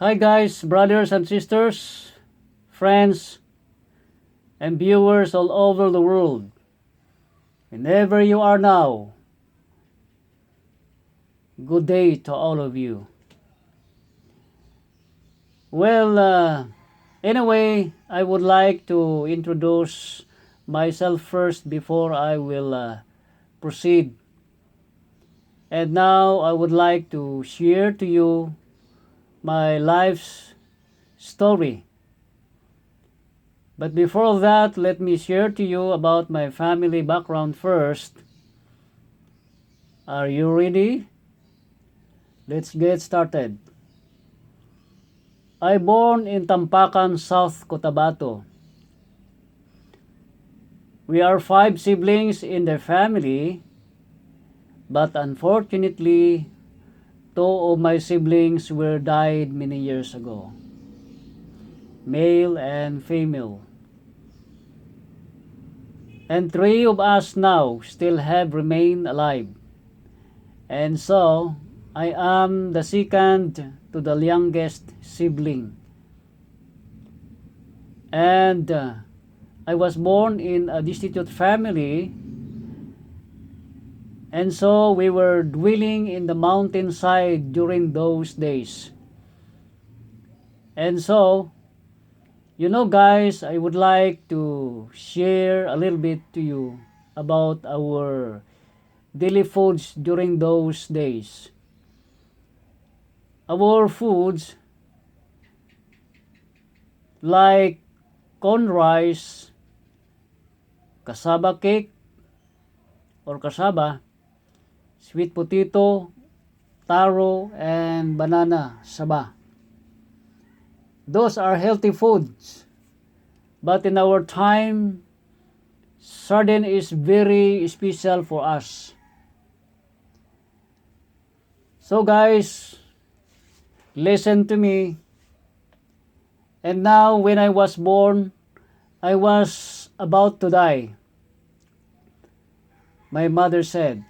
Hi guys, brothers and sisters, friends, and viewers all over the world. Whenever you are now, good day to all of you. Well, anyway, I would like to introduce myself first before I will proceed. And now I would like to share to you my life's story. But before that, let me share to you about my family background first. Are you ready? Let's get started. I born in Tampakan, South Cotabato. We are 5 siblings in the family, but unfortunately, 2 of my siblings were died many years ago, male and female. And 3 of us now still have remained alive. And so, I am the second to the youngest sibling. And I was born in a destitute family, and so we were dwelling in the mountainside during those days. And so, guys, I would like to share a little bit to you about our daily foods during those days. Our foods like corn rice, cassava cake or cassava, sweet potato, taro, and banana saba. Those are healthy foods. But in our time, sardine is very special for us. So guys, listen to me. And now when I was born, I was about to die. My mother said,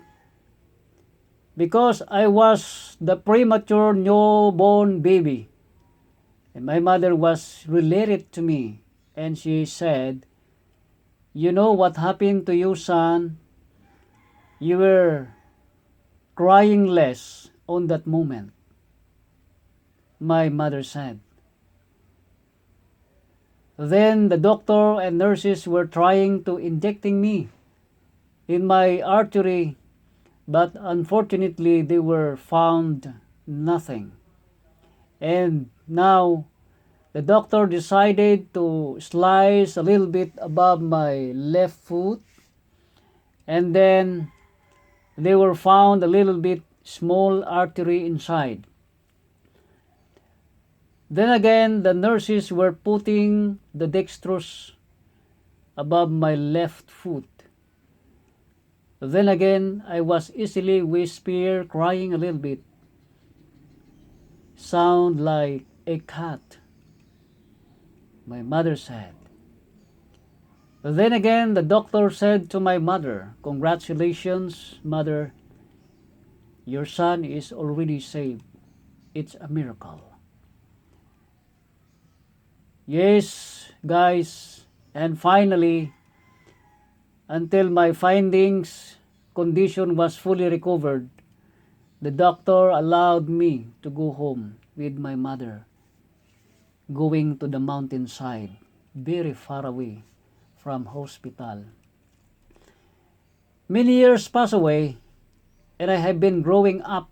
because I was the premature newborn baby. And my mother was related to me, and she said, you know what happened to you, son? You were crying less on that moment. My mother said. Then the doctor and nurses were trying to injecting me in my artery, but unfortunately they were found nothing. And now the doctor decided to slice a little bit above my left foot, and then they were found a little bit small artery inside. Then again, the nurses were putting the dextrose above my left foot. Then again, I was easily whisper, crying a little bit. Sound like a cat, my mother said. Then again, the doctor said to my mother, congratulations, mother, your son is already saved. It's a miracle. Yes, guys, and finally, until my findings condition was fully recovered, the doctor allowed me to go home with my mother, going to the mountainside, very far away from hospital. Many years pass away, and I have been growing up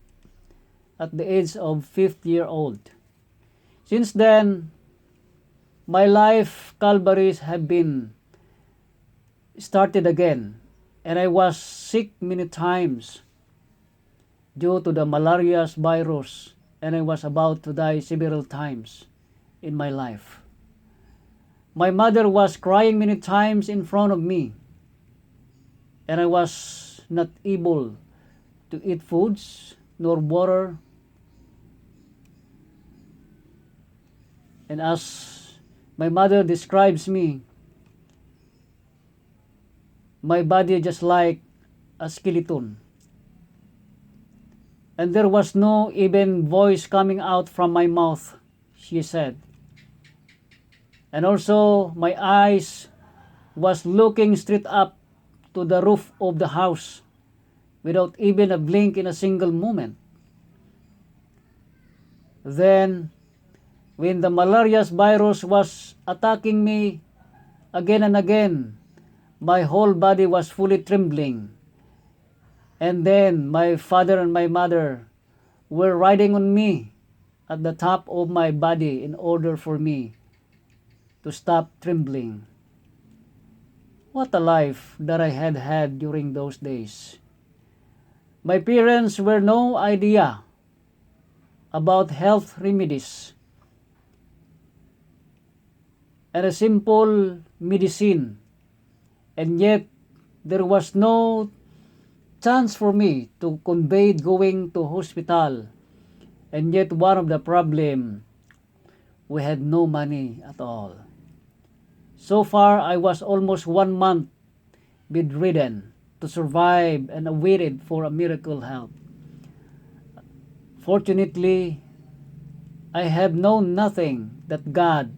at the age of 5 years old. Since then, my life calvaries have been started again, and I was sick many times due to the malaria virus, and I was about to die several times in my life. My mother was crying many times in front of me, and I was not able to eat foods nor water. And as my mother describes me, my body just like a skeleton. And there was no even voice coming out from my mouth. she said. And also, my eyes was looking straight up to the roof of the house without even a blink in a single moment. Then, when the malaria virus was attacking me again and again, my whole body was fully trembling. And then my father and my mother were riding on me at the top of my body in order for me to stop trembling. What a life that I had had during those days. My parents were no idea about health remedies and a simple medicine, and yet there was no chance for me to convey going to hospital. And yet one of the problem, we had no money at all. So far, I was almost 1 month bedridden to survive and awaited for a miracle help. Fortunately, I have known nothing that God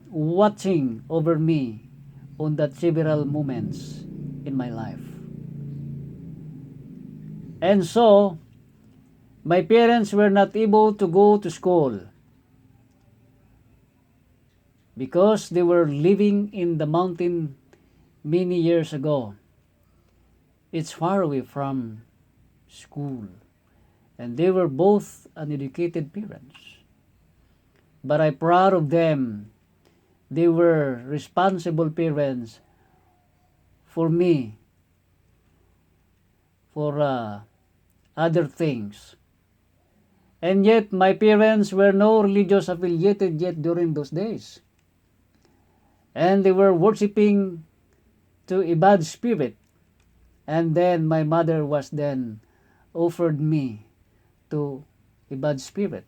watching over me on that several moments in my life. And so, my parents were not able to go to school because they were living in the mountain many years ago. It's far away from school, and they were both uneducated parents. But I'm proud of them. They were responsible parents for me, for other things. And yet, my parents were no religious affiliated yet during those days. And they were worshiping to a bad spirit. And then my mother was then offered me to a bad spirit.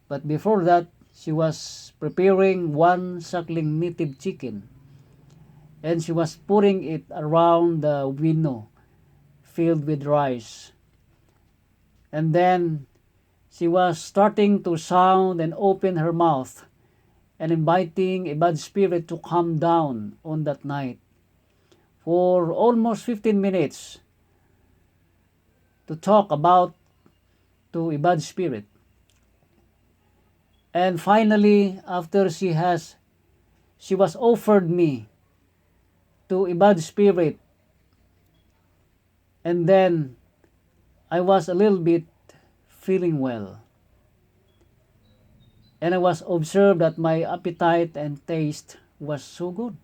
But before that, she was preparing one suckling native chicken. And she was putting it around the window filled with rice. And then she was starting to sound and open her mouth and inviting a bad spirit to come down on that night for almost 15 minutes to talk about to a bad spirit. And finally, after she was offered me to a bad spirit, and then I was a little bit feeling well. And I was observed that my appetite and taste was so good.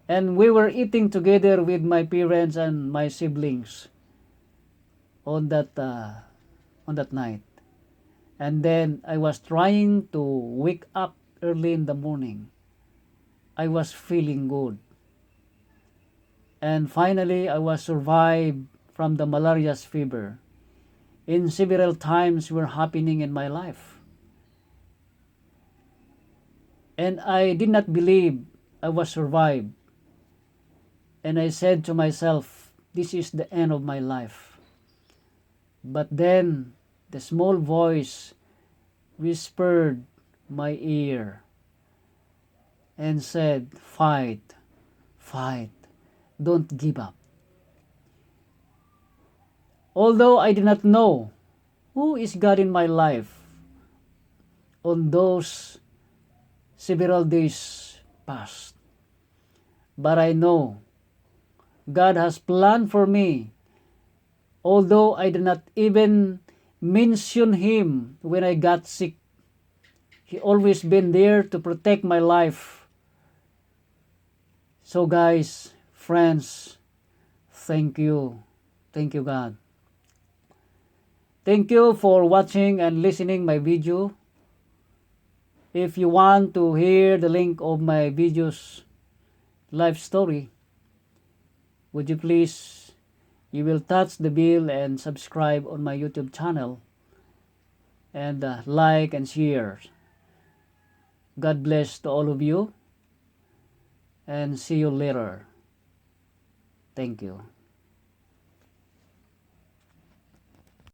And we were eating together with my parents and my siblings on that night. And then I was trying to wake up early in the morning. I was feeling good. And finally, I was survived from the malaria fever. In several times were happening in my life. And I did not believe I was survived. And I said to myself, this is the end of my life. But then the small voice whispered my ear and said, fight, fight, don't give up. Although I did not know who is God in my life on those several days past, but I know God has planned for me. Although I did not even mention Him when I got sick, He always been there to protect my life. So guys, friends, thank you. Thank you, God. Thank you for watching and listening my video. If you want to hear the link of my videos life story, would you please, you will touch the bell and subscribe on my YouTube channel and like and share. God bless to all of you and see you later. Thank you.